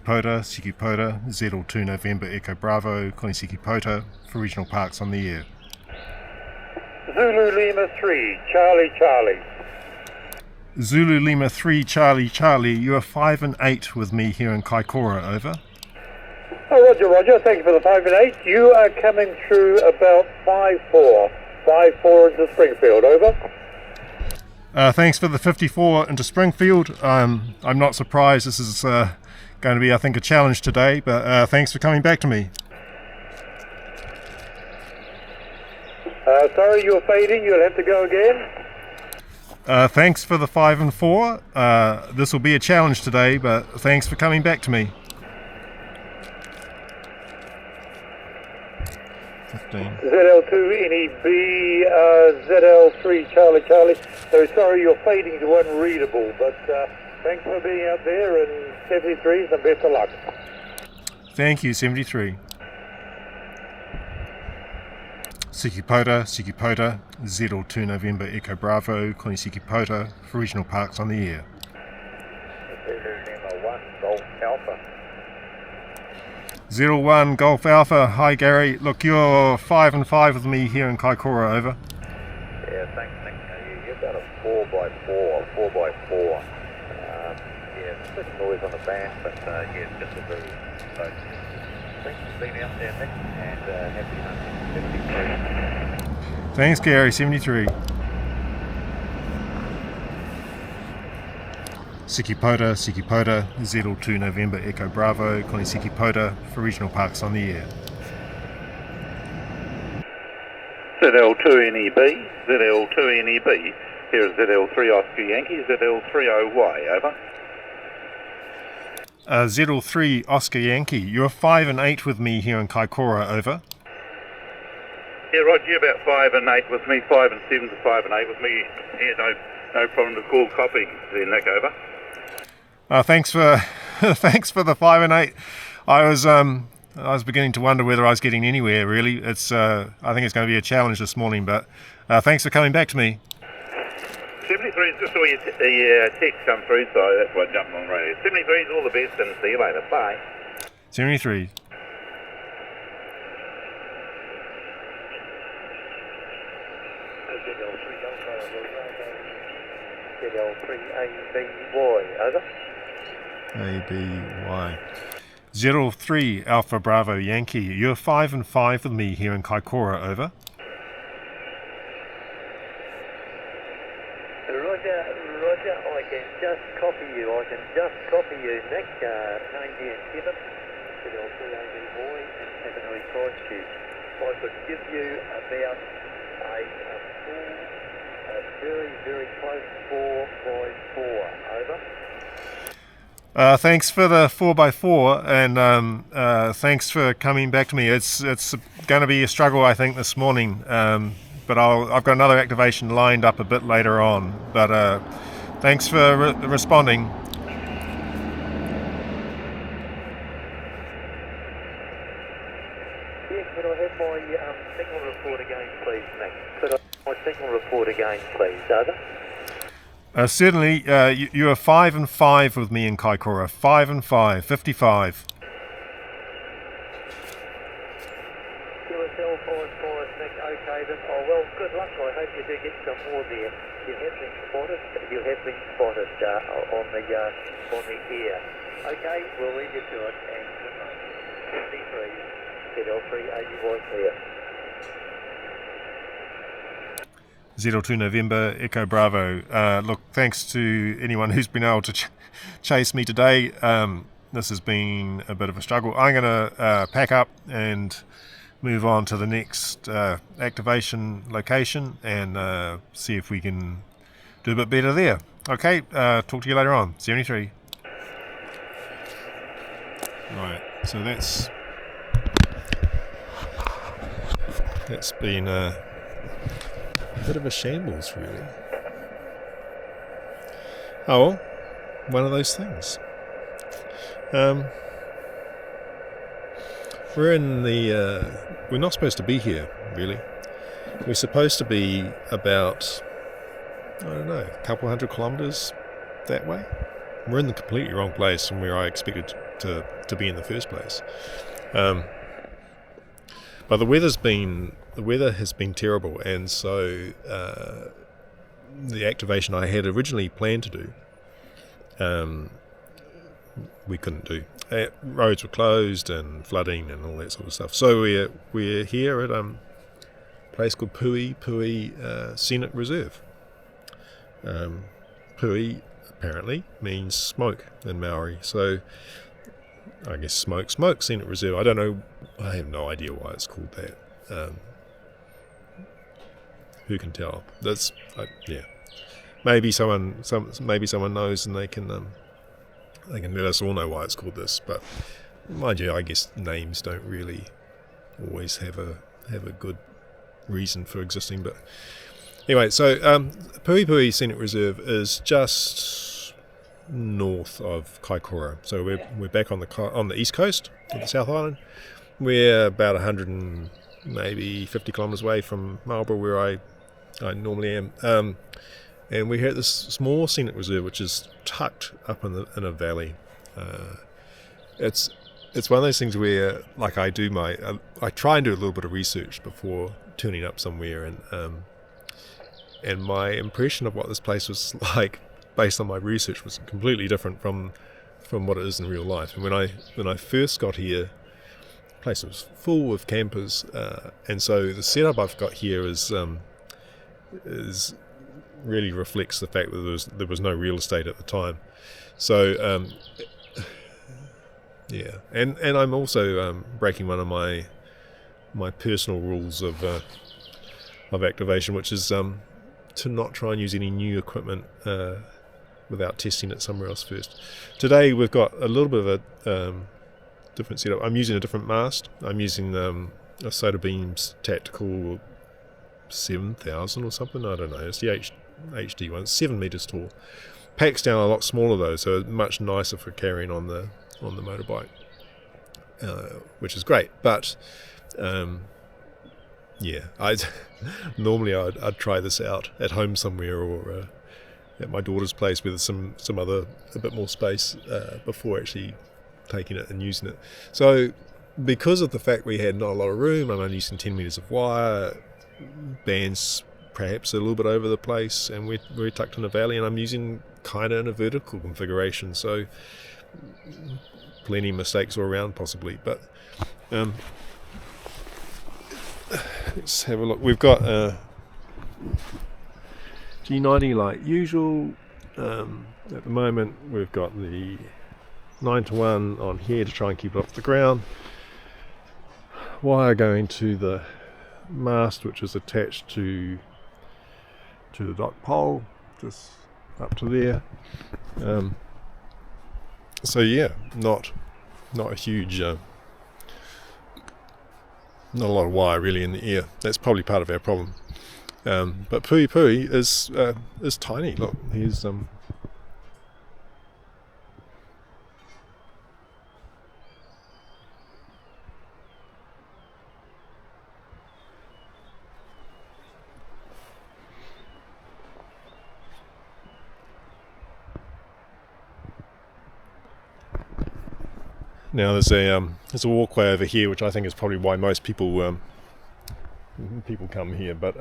Pota, ZL2 November Echo Bravo, Koniseki Pota for regional parks on the air. Zulu Lima 3, Charlie Charlie. Zulu Lima 3 Charlie Charlie, you are 5 and 8 with me here in Kaikoura, over. Oh, Roger, thank you for the 5 and 8. You are coming through about 5-4. 5-4 into Springfield, over. Thanks for the 54 into Springfield. I'm not surprised. This is going to be, I think, a challenge today, but thanks for coming back to me. Sorry, you're fading. You'll have to go again. Thanks for the 5 and 4. This will be a challenge today, but thanks for coming back to me. 15. ZL2 NEB, ZL3 Charlie Charlie. So sorry, you're fading to unreadable, but thanks for being out there, and 73s and best of luck. Thank you, 73. Pota, ZL2 November Echo Bravo, Koniseki Pota for regional parks on the air. Zulu 1 Golf Alpha. 01 Golf Alpha, hi Gary. Look, you're 5 and 5 with me here in Kaikoura, over. Yeah, thanks. You've got a 4x4, 4x4. Yeah, it's a bit of noise on the band, but yeah, just a very low. Thanks for being out there, Nick, and happy hunting. 73. Thanks, Gary, 73. Pota, ZL2 November Echo Bravo, Koniseki Pota for regional parks on the air. ZL2 NEB, here is ZL3 Oscar Yankee, ZL30Y, over. ZL3 Oscar Yankee, you're 5 and 8 with me here in Kaikoura, over. Yeah, Roger, you're about 5 and 8 with me, 5 and 7 to 5 and 8 with me. Yeah, no problem to call copy there, Nick, over. Thanks for thanks for the 5 and 8. I was beginning to wonder whether I was getting anywhere. Really, it's I think it's going to be a challenge this morning. But thanks for coming back to me. 73 just saw your text come through, so that's why I jumped on radio. 73's all the best, and see you later. Bye. 73. ZL3ABY, over. ABY. 03 Alpha Bravo Yankee, you're 5 and 5 with me here in Kaikoura, over. Roger, I can just copy you, Nick. Name here, Kevin. ZL3ABY and Tamanui Christchurch. I could give you about a very, very close 4x4, over. Thanks for the 4x4, and thanks for coming back to me. It's going to be a struggle, I think, this morning, but I've got another activation lined up a bit later on. But thanks for responding. Yeah, could I have my signal report again, please, Nick? Could I have my signal report again, please, over? Certainly, you are 5 and 5 with me in Kaikoura. 5 and 5, 55. QSL 5 Nick, okay then. Oh well, good luck. I hope you do get some more there. You have been spotted on the air. Okay, we'll leave you to it, and good night. 53 ZL3 ABY clear. 02 November Echo Bravo. Look, thanks to anyone who's been able to chase me today. This has been a bit of a struggle. I'm going to pack up and move on to the next activation location and see if we can do a bit better there. Okay, talk to you later on. 73. Right, so that's been a bit of a shambles, really. Oh well, one of those things. We're not supposed to be here, really. We're supposed to be about, I don't know, a couple 100 kilometres that way. We're in the completely wrong place from where I expected to be in the first place. But the weather has been terrible, and so the activation I had originally planned to do, we couldn't do. Roads were closed and flooding and all that sort of stuff. So we're here at a place called Pui Scenic Reserve. Pui apparently means smoke in Maori, so I guess smoke Scenic Reserve. I don't know. I have no idea why it's called that. Who can tell? Maybe someone knows, and they can let us all know why it's called this. But mind you, I guess names don't really always have a good reason for existing. But anyway, so Pui Scenic Reserve is just north of Kaikoura. So we're back on the east coast of the South Island. We're about 100 and maybe 50 kilometres away from Marlborough, where I normally am. And we're here at this small scenic reserve, which is tucked up in a valley. It's one of those things where, like, I try and do a little bit of research before turning up somewhere, and my impression of what this place was like, based on my research, was completely different from what it is in real life. And when I first got here, the place was full of campers, and so the setup I've got here is really reflects the fact that there was no real estate at the time. So yeah, and I'm also breaking one of my personal rules of activation, which is to not try and use any new equipment without testing it somewhere else first. Today we've got a little bit of a different setup. I'm using a different mast. I'm using a Sota Beams Tactical 7000 or something. I don't know. It's the HD one. It's 7 meters tall. Packs down a lot smaller though, so much nicer for carrying on the motorbike, which is great. But yeah, I'd try this out at home somewhere, or at my daughter's place with some other a bit more space before actually taking it and using it. So because of the fact we had not a lot of room, I'm only using 10 meters of wire, bands perhaps a little bit over the place, and we're tucked in a valley, and I'm using kind of in a vertical configuration, so plenty of mistakes all around possibly. But let's have a look. We've got G90 like usual. At the moment we've got the 9-to-1 on here to try and keep it off the ground. Wire going to the mast, which is attached to the dock pole, just up to there. So yeah, not a huge, not a lot of wire really in the air. That's probably part of our problem. But Pui is tiny. Look, here's now there's a walkway over here, which I think is probably why most people come here. But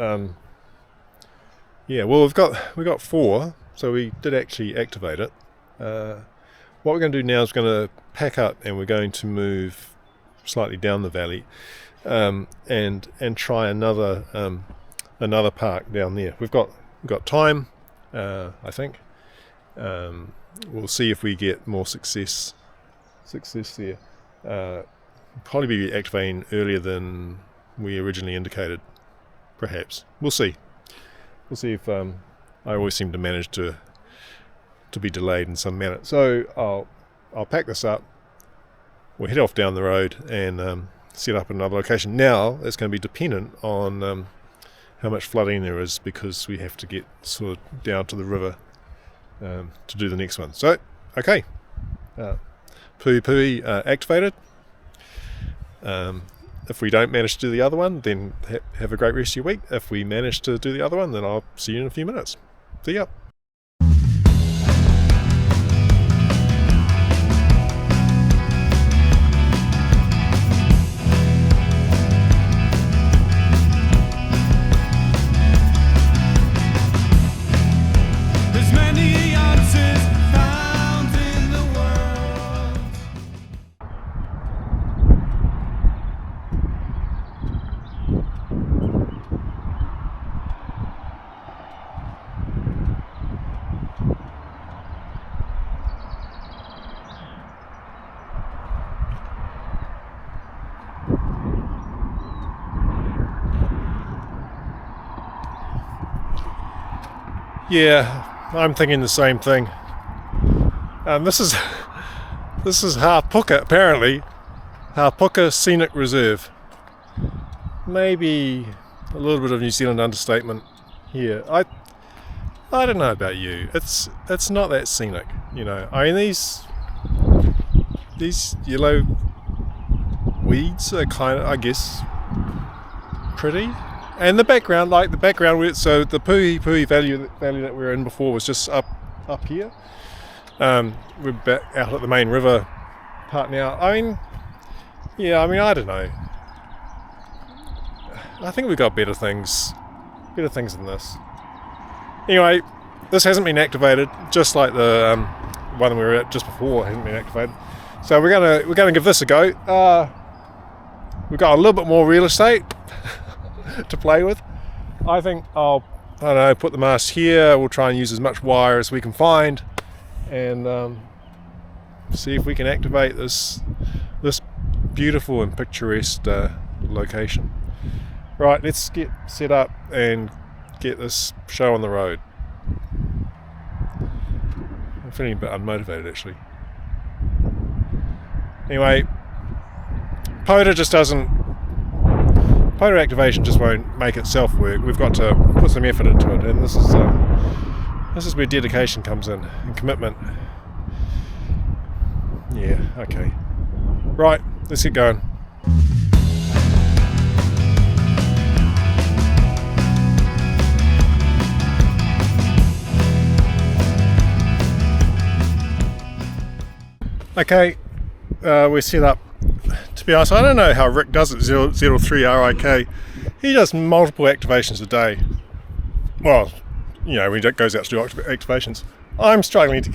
yeah, well, we've got 4, so we did actually activate it. What we're going to do now is we're going to pack up, and we're going to move slightly down the valley, and try another park down there. We've got time, I think. We'll see if we get more success there. Probably be activating earlier than we originally indicated, perhaps. We'll see if I always seem to manage to be delayed in some manner. So I'll pack this up, we'll head off down the road and set up another location. Now it's going to be dependent on how much flooding there is, because we have to get sort of down to the river to do the next one. So okay, Pui activated. If we don't manage to do the other one, then have a great rest of your week. If we manage to do the other one, then I'll see you in a few minutes. See ya. Yeah, I'm thinking the same thing. This is Hapuka, apparently. Hapuka Scenic Reserve. Maybe a little bit of New Zealand understatement here. I don't know about you. It's not that scenic, you know. I mean, these yellow weeds are kind of, I guess, pretty. And the background, so the Puhi valley that we were in before was just up here. We're back out at the main river part now. I mean, I don't know. I think we've got better things than this. Anyway, this hasn't been activated, just like the one we were at just before hasn't been activated. So we're gonna give this a go. We've got a little bit more real estate to play with. I think I don't know, put the mast here. We'll try and use as much wire as we can find, and see if we can activate this beautiful and picturesque location. Right, let's get set up and get this show on the road. I'm feeling a bit unmotivated actually. Anyway, Pota activation just won't make itself work. We've got to put some effort into it, and this is where dedication comes in, and commitment. Yeah, okay. Right, let's get going. Okay, we're set up. To be honest, I don't know how Rick does it, 03 RIK. He does multiple activations a day. Well, you know, when he goes out to do activations. I'm struggling to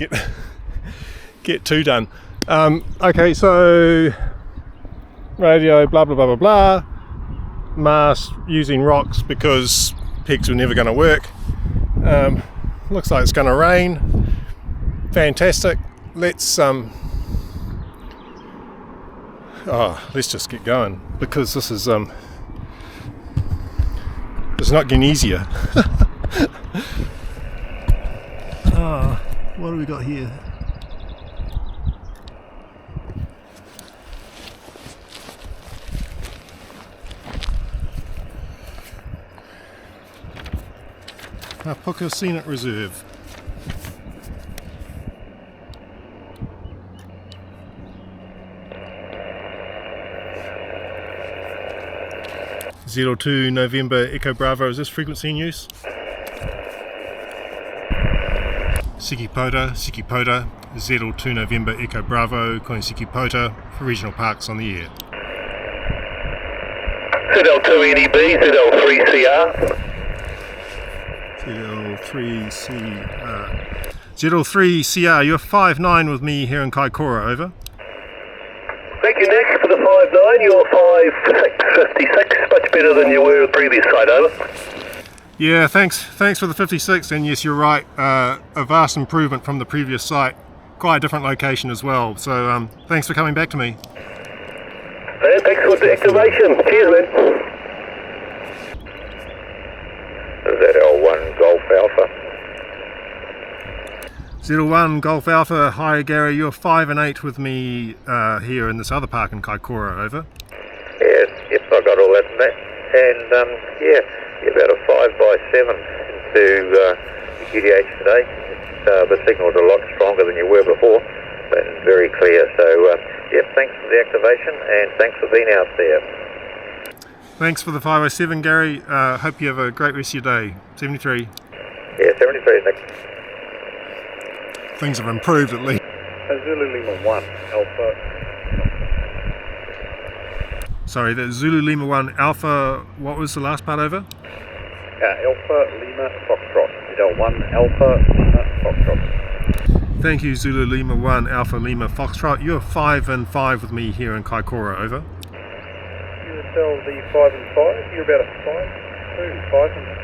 get two done. Okay, so radio, blah, blah, blah, blah, blah. Mast using rocks because pegs were never going to work. Looks like it's going to rain. Fantastic. Let's just get going, because this is it's not getting easier. What do we got here? Hapuka Scenic Reserve. #02 November Echo Bravo, is this frequency in use? Xiegu Pota, #02 November Echo Bravo, calling Xiegu Pota for regional parks on the air. ZL2 EDB, ZL3CR. ZL3CR, you're 5-9 with me here in Kaikoura, over. Thank you, Nick, for the 5-9. You're 5-6-56, much better than you were the previous side, over. Yeah, thanks for the 56, and yes, you're right, a vast improvement from the previous site, quite a different location as well, so thanks for coming back to me. And thanks for the activation. Cheers, man. ZL1 Golf Alpha. ZL1 Golf Alpha, hi Gary, you're 5-8 with me here in this other park in Kaikoura, over. Yes, I got all that, Matt. And yeah, you're about a 5/7 into GDH today. The signal's a lot stronger than you were before, and very clear. So yeah, thanks for the activation, and thanks for being out there. Thanks for the 507, Gary. Hope you have a great rest of your day. 73. Yeah, 73, Nick. Things have improved at least. Zulu Lima 1 Alpha. Sorry, the Zulu Lima 1 Alpha, what was the last part, over? Alpha Lima Foxtrot. ZL1 Alpha Lima Foxtrot. Thank you, Zulu Lima 1 Alpha Lima Foxtrot. You're 5-5 with me here in Kaikoura, over. You would tell the 5-5. You're about a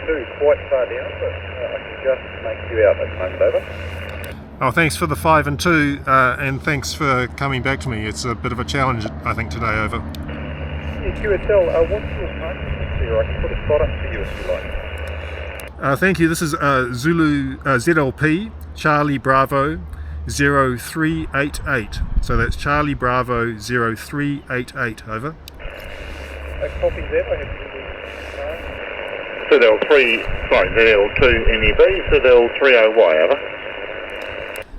5-2, quite far down, but I can just make you out at the moment, over. Oh, thanks for the 5-2, and thanks for coming back to me. It's a bit of a challenge, I think, today, over. Yes, you would tell. What's your parking here? I can put a spot up for you if you like. Thank you. This is Zulu ZLP Charlie Bravo 0388. So that's Charlie Bravo 0388. Over. Copy that. ZL2 NEB, ZL30Y, over.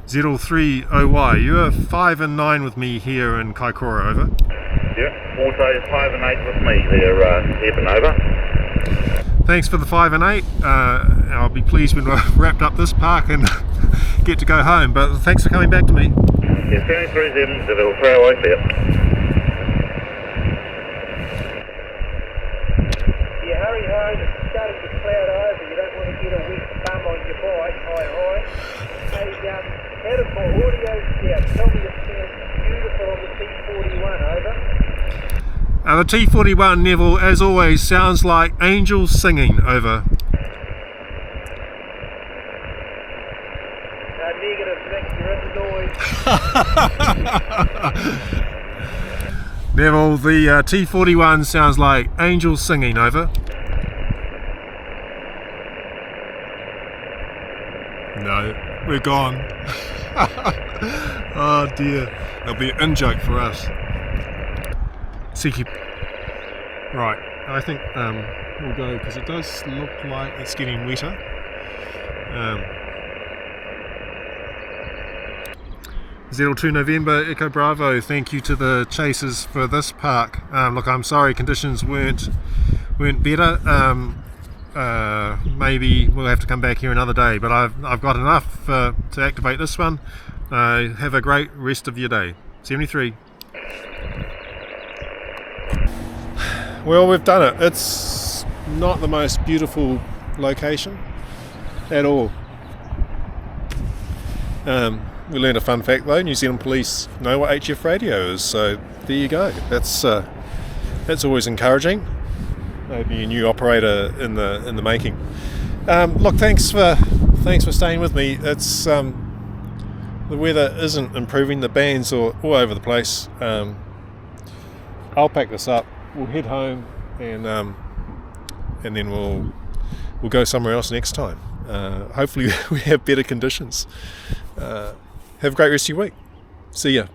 ZL30Y. You are 5 and 9 with me here in Kaikoura, over. Yeah, also 5 and 8 with me there, Evan, over. Thanks for the 5 and 8. I'll be pleased when we've wrapped up this park and get to go home, but thanks for coming back to me. Yeah, 73 ZL30Y there. Yeah, hurry home, it's starting to cloud over, you don't want to get a wet bum on your bike, hi. Hey, how does my audio sound? Tell me it sounds beautiful on the T41, over. The T41, Neville, as always, sounds like angels singing, over. Negative, Nick, you're in the noise. Neville, the T41 sounds like angels singing, over. No, we're gone. Oh dear, that'll be an in-joke for us. Siki. Right, I think we'll go because it does look like it's getting wetter. ZL2 November Echo Bravo, thank you to the chasers for this park. Look, I'm sorry conditions weren't better. Maybe we'll have to come back here another day, but I've got enough to activate this one. Have a great rest of your day. 73. Well, we've done it. It's not the most beautiful location at all. We learned a fun fact though. New Zealand Police know what HF radio is, so there you go. That's always encouraging. Maybe a new operator in the making. Look, thanks for staying with me. It's the weather isn't improving. The band's all over the place. I'll pack this up. We'll head home and then we'll go somewhere else next time. Hopefully we have better conditions. Have a great rest of your week. See ya.